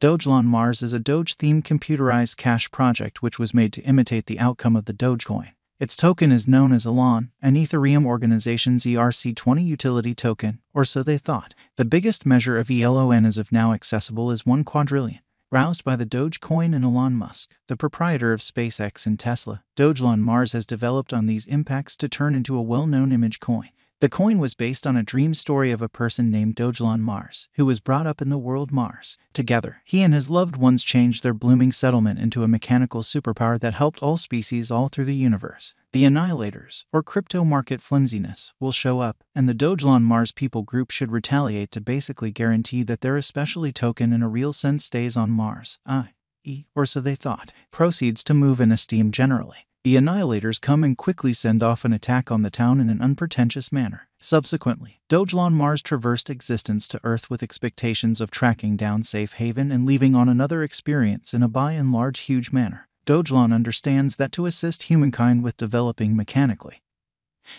Dogelon Mars is a Doge-themed computerized cash project which was made to imitate the outcome of the Dogecoin. Its token is known as elon, an Ethereum organization's ERC20 utility token, or so they thought. The biggest measure of elon as of now accessible is 1 quadrillion. Roused by the Dogecoin and Elon Musk, the proprietor of SpaceX and Tesla, Dogelon Mars has developed on these impacts to turn into a well-known image coin. The coin was based on a dream story of a person named Dogelon Mars, who was brought up in the world Mars. Together, he and his loved ones changed their blooming settlement into a mechanical superpower that helped all species all through the universe. The annihilators, or crypto market flimsiness, will show up, and the Dogelon Mars people group should retaliate to basically guarantee that their especially token in a real sense stays on Mars, i.e., or so they thought, proceeds to move in esteem generally. The annihilators come and quickly send off an attack on the town in an unpretentious manner. Subsequently, Dogelon Mars traversed existence to Earth with expectations of tracking down Safe Haven and leaving on another experience in a by and large huge manner. Dogelon understands that to assist humankind with developing mechanically,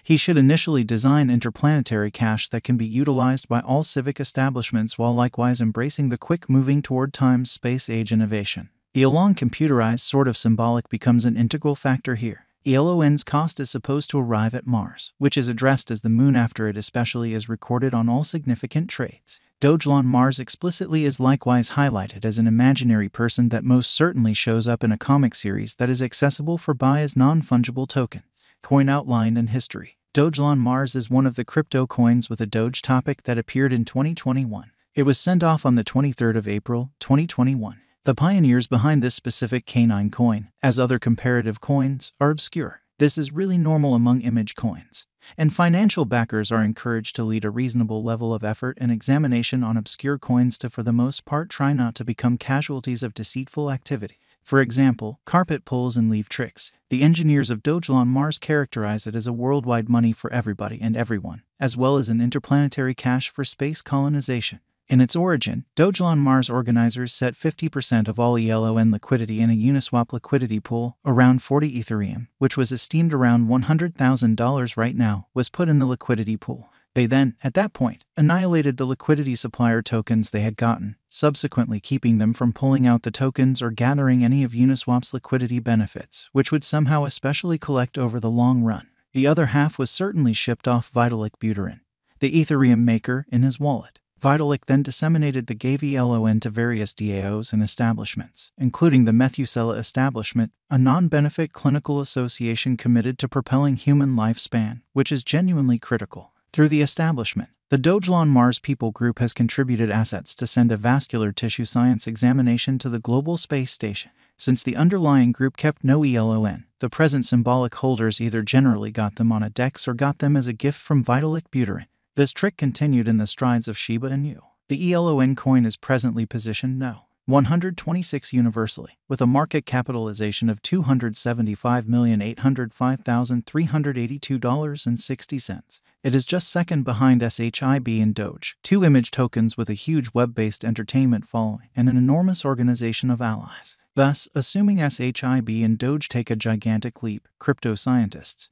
he should initially design interplanetary cash that can be utilized by all civic establishments while likewise embracing the quick moving toward time's space-age innovation. The elon computerized sort of symbolic becomes an integral factor here. Elon's cost is supposed to arrive at Mars, which is addressed as the moon after it especially is recorded on all significant trades. Dogelon Mars explicitly is likewise highlighted as an imaginary person that most certainly shows up in a comic series that is accessible for buy as non-fungible tokens. Coin outline and history. Dogelon Mars is one of the crypto coins with a Doge topic that appeared in 2021. It was sent off on the 23rd of April, 2021. The pioneers behind this specific canine coin, as other comparative coins, are obscure. This is really normal among image coins, and financial backers are encouraged to lead a reasonable level of effort and examination on obscure coins to for the most part try not to become casualties of deceitful activity. For example, carpet pulls and leaf tricks. The engineers of Dogelon Mars characterize it as a worldwide money for everybody and everyone, as well as an interplanetary cash for space colonization. In its origin, Dogelon Mars organizers set 50% of all elon liquidity in a Uniswap liquidity pool, around 40 Ethereum, which was esteemed around $100,000 right now, was put in the liquidity pool. They then, at that point, annihilated the liquidity supplier tokens they had gotten, subsequently keeping them from pulling out the tokens or gathering any of Uniswap's liquidity benefits, which would somehow especially collect over the long run. The other half was certainly shipped off Vitalik Buterin, the Ethereum maker, in his wallet. Vitalik then disseminated the gave elon to various DAOs and establishments, including the Methuselah Establishment, a non-benefit clinical association committed to propelling human lifespan, which is genuinely critical. Through the establishment, the Dogelon Mars people group has contributed assets to send a vascular tissue science examination to the global space station. Since the underlying group kept no elon, the present symbolic holders either generally got them on a DEX or got them as a gift from Vitalik Buterin. This trick continued in the strides of Shiba Inu. The elon coin is presently positioned No. 126 universally, with a market capitalization of $275,805,382.60. It is just second behind SHIB and Doge, two image tokens with a huge web-based entertainment following and an enormous organization of allies. Thus, assuming SHIB and Doge take a gigantic leap, crypto scientists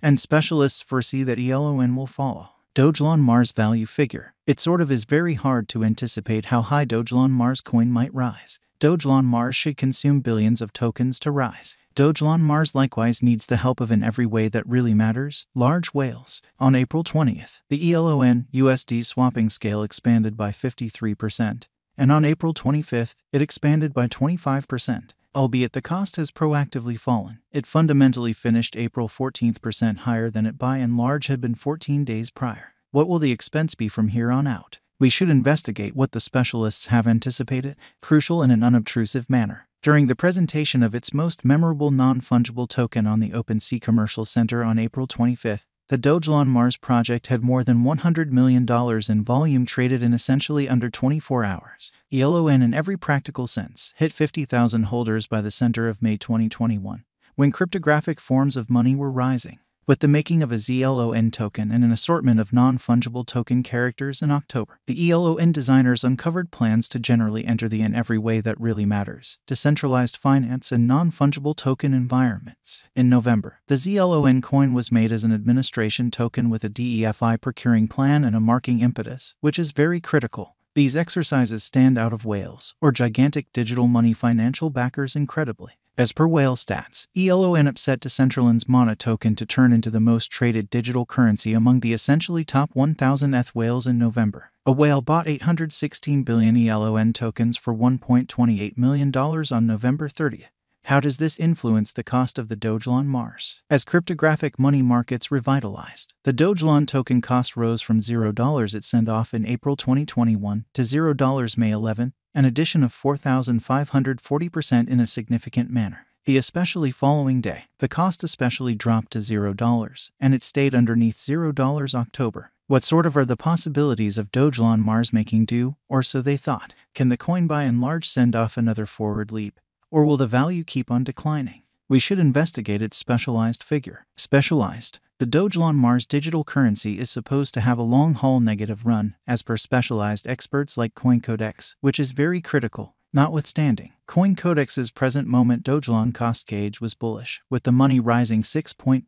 and specialists foresee that elon will follow. Dogelon Mars value figure. It sort of is very hard to anticipate how high Dogelon Mars coin might rise. Dogelon Mars should consume billions of tokens to rise. Dogelon Mars likewise needs the help of in every way that really matters, large whales. On April 20th, the elon USD swapping scale expanded by 53%, and on April 25th, it expanded by 25%. Albeit the cost has proactively fallen, it fundamentally finished April 14% higher than it by and large had been 14 days prior. What will the expense be from here on out? We should investigate what the specialists have anticipated, crucial in an unobtrusive manner. During the presentation of its most memorable non-fungible token on the OpenSea Commercial Center on April 25th, the Dogelon Mars project had more than $100 million in volume traded in essentially under 24 hours. elon in every practical sense hit 50,000 holders by the center of May 2021, when cryptographic forms of money were rising. With the making of a ZLON token and an assortment of non-fungible token characters in October, the ELON designers uncovered plans to generally enter the in every way that really matters, decentralized finance and non-fungible token environments. In November, the ZLON coin was made as an administration token with a DEFI procuring plan and a marking impetus, which is very critical. These exercises stand out of whales, or gigantic digital money financial backers, incredibly. As per whale stats, ELON upset Decentraland's Mana token to turn into the most traded digital currency among the essentially top 1,000 ETH whales in November. A whale bought 816 billion ELON tokens for $1.28 million on November 30th. How does this influence the cost of the Dogelon Mars? As cryptographic money markets revitalized, the Dogelon token cost rose from $0 at send-off in April 2021 to $0 May 11, an addition of 4,540% in a significant manner. The especially following day, the cost especially dropped to $0, and it stayed underneath $0 October. What sort of are the possibilities of Dogelon Mars making do, or so they thought? Can the coin by and large send off another forward leap? Or will the value keep on declining? We should investigate its specialized figure. Specialized. The Dogelon Mars digital currency is supposed to have a long-haul negative run, as per specialized experts like CoinCodex, which is very critical. Notwithstanding, CoinCodex's present moment Dogelon cost gauge was bullish, with the money rising 6.38%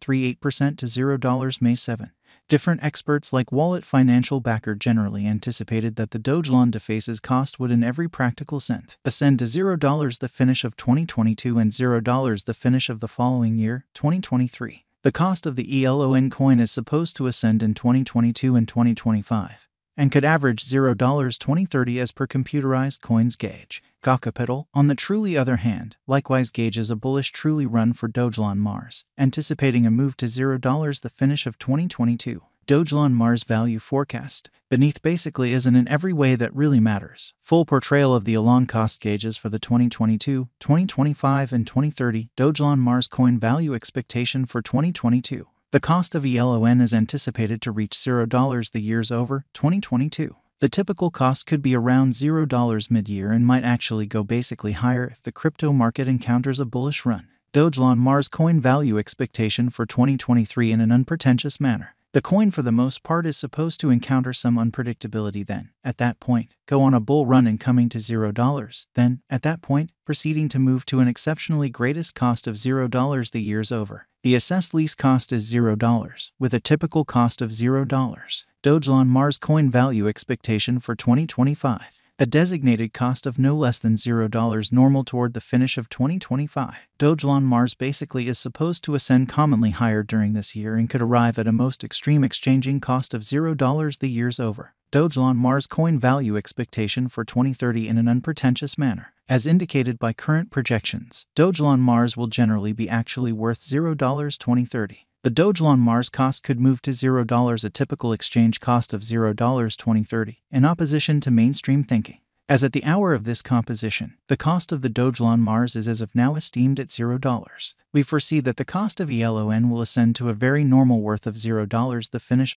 to $0 May 7. Different experts like Wallet Financial Backer generally anticipated that the Dogelon deface's cost would in every practical sense ascend to $0 the finish of 2022 and $0 the finish of the following year, 2023. The cost of the ELON coin is supposed to ascend in 2022 and 2025, and could average $0 2030 as per computerized coins gauge. Capital, on the truly other hand, likewise gauges a bullish truly run for Dogelon Mars, anticipating a move to $0 the finish of 2022. Dogelon Mars value forecast. Beneath basically isn't in every way that really matters. Full portrayal of the elon cost gauges for the 2022, 2025, and 2030 Dogelon Mars coin value expectation for 2022. The cost of ELON is anticipated to reach $0 the years over, 2022. The typical cost could be around $0 mid-year and might actually go basically higher if the crypto market encounters a bullish run. Dogelon Mars coin value expectation for 2023 in an unpretentious manner. The coin for the most part is supposed to encounter some unpredictability then, at that point, go on a bull run and coming to $0, then, at that point, proceeding to move to an exceptionally greatest cost of $0 the years over. The assessed lease cost is $0, with a typical cost of $0. Dogelon Mars coin value expectation for 2025. A designated cost of no less than $0 normal toward the finish of 2025. Dogelon Mars basically is supposed to ascend commonly higher during this year and could arrive at a most extreme exchanging cost of $0 the years over. Dogelon Mars coin value expectation for 2030 in an unpretentious manner. As indicated by current projections, Dogelon Mars will generally be actually worth $0 2030. The Dogelon Mars cost could move to $0, a typical exchange cost of $0 2030, in opposition to mainstream thinking. As at the hour of this composition, the cost of the Dogelon Mars is as of now esteemed at $0. We foresee that the cost of ELON will ascend to a very normal worth of $0 the finish